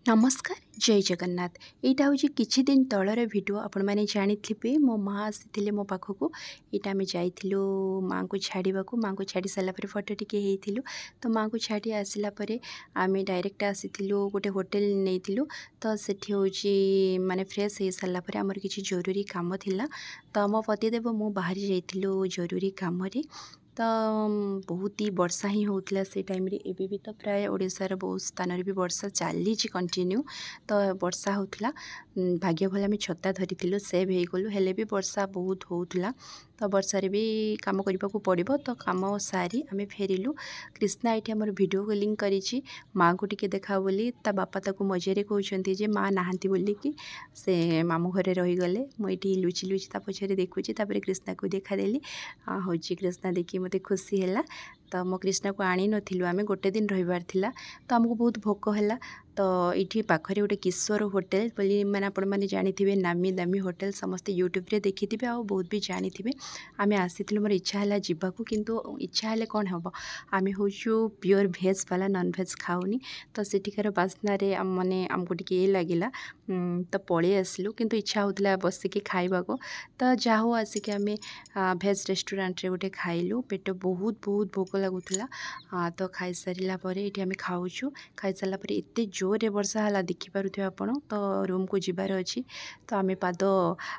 नमस्कार जय जगन्नाथ। यहाँ हूँ किछि दिन तलर वीडियो आपण मैंने जानी मो माँ आसी मो पाखक यहाँ आम जाइलु माँ को छाड़ा माँ को छाड़ी सारापर फटो टे तो माँ को छाड़ी आसला आम डायरेक्ट आसीलु गोटे होटेल नहीं तो सेठी हूँ माने फ्रेश हो सारापर आमर किसी जरूरी काम थिला तो मो पतिदेव मु बाहरी जाइलु जरूरी कम तो बहुत ही वर्षा ही होता से टाइम रे एबे भी तो प्राय ओडिशार बहुत स्थान भी वर्षा चली कंटिन्यू तो वर्षा होता भाग्य भल आम छता धरी सेव हो गलु हेले भी वर्षा बहुत होता तो वर्षारे भी कम करने को पड़ो तो कम सारी आम फेरिलु। कृष्णा ये आम वीडियो कॉलिंग करी माँ को टिके देखा बोली ता बापा ताकू मजारे कहते जे माँ नहांती बोलिकी से मामू घरे रहीगले मुझे लुचि लुचि पछरे देखुची कृष्णा को देखादेली हूँ कृष्णा देखिए मत खुशी है तो मो कृष्णा को आनी नथिलु आमे गोटे दिन रहिबार थिला तो आमको बहुत भोक है तो ये पाखरे गोटे किशोर होटेल बोली मैंने आपण मैंने जानी नामी दामी होटेल समस्ते यूट्यूब रे देखी थे आ बहुत भी जानी थे आम आसी मोर इच्छा है जावाक किंतु इच्छा है कौन हम आम हूँ प्योर भेज वाला नॉन भेज खाऊनी तो सेठिकार बास्ना मैंने आमको टे लगिला तो पलि आसलु किंतु इच्छा होता बसिकी खाइबा को तो जाओ आसिक आम भेज रेस्टोरेंट रे गोटे खाइलु पेट बहुत बहुत भोक लगुला तो खाई सारा ये आम खाऊँ खाई सारा एत जोर वर्षा है देखिपे आपण तो रूम को जीवार अच्छी तो आम पाद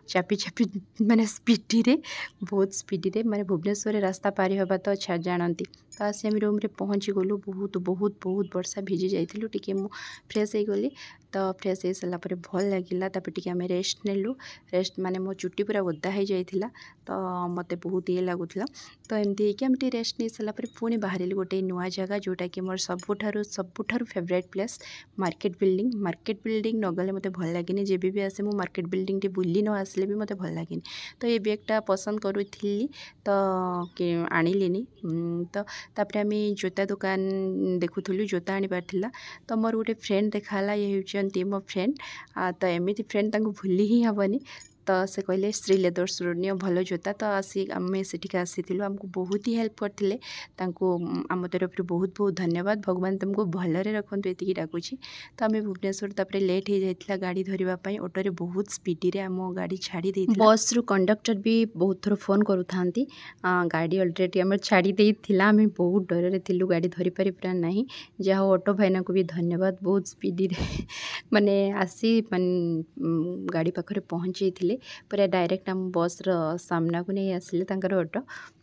चापी चापी माने स्पीडी रे बहुत स्पीडी रे माने भुवनेश्वर रास्ता पारी हवा तो जानती तो आसी आम रूम रे पहुँची गलु बहुत बहुत बहुत वर्षा भिजी जाइलु टिके मु फ्रेश हो गली तो फ्रेश हो सारापर भल लगिला टे आम रेस्ट नेलु रेस्ट माने मो चुट्टी पूरा ओदा हो जाइला तो मत बहुत ये लगुला तो एमती आम रेस्ट नहीं सारापर पुणी बाहर गोटे नुआ जगह जोटा कि मोर सबुठारु फेवरेट प्लेस मार्केट बिल्डिंग न गले मत भल लगे जब भी आसे मु मार्केट बिल्डिंग बुली न आसले भी मत भल लगे तो ये बैगटा पसंद करूँ तो आनिलिनी तो तापर आम जोता दुकान देखुलु जोता आनिबार थिला तो मोर गोटे फ्रेंड देखाला ये होती मो फ्रेंड तो एमती फ्रेंड तांको भूली ही हेनी तो से कहले श्री लेदर्स नियो भल जोता तो आसी आम सेठिक आसीलु आमको बहुत ही हेल्प करते आम तरफ बहुत बहुत धन्यवाद भगवान तुमको भलरे रखु ये डाकुची तो आम भुवनेश्वर तापर लेट हो जाता गाड़ी धरवाई ऑटो रे बहुत स्पीडी रे आम गाड़ी छाड़ी दे बस रु कंडक्टर भी बहुत थर फोन करूँ गाड़ी अलरेडी आम छाड़ी आम बहुत डर रे थिलु गाड़ी धरी पारि पूरा नहीं जहाँ ऑटो भाईना को भी धन्यवाद बहुत स्पीडी रे माने आसी गाड़ी पाखरे पहुँचे पूरा डायरेक्ट आम बस सामना को नहीं आसिले ऑटो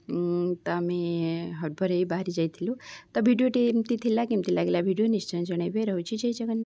तो आम हड़बड़ बाहरी जाइलु तो वीडियोटी एमती केमती लगे वीडियो निश्चय जनइबे। रहुछि जय जगन्नाथ।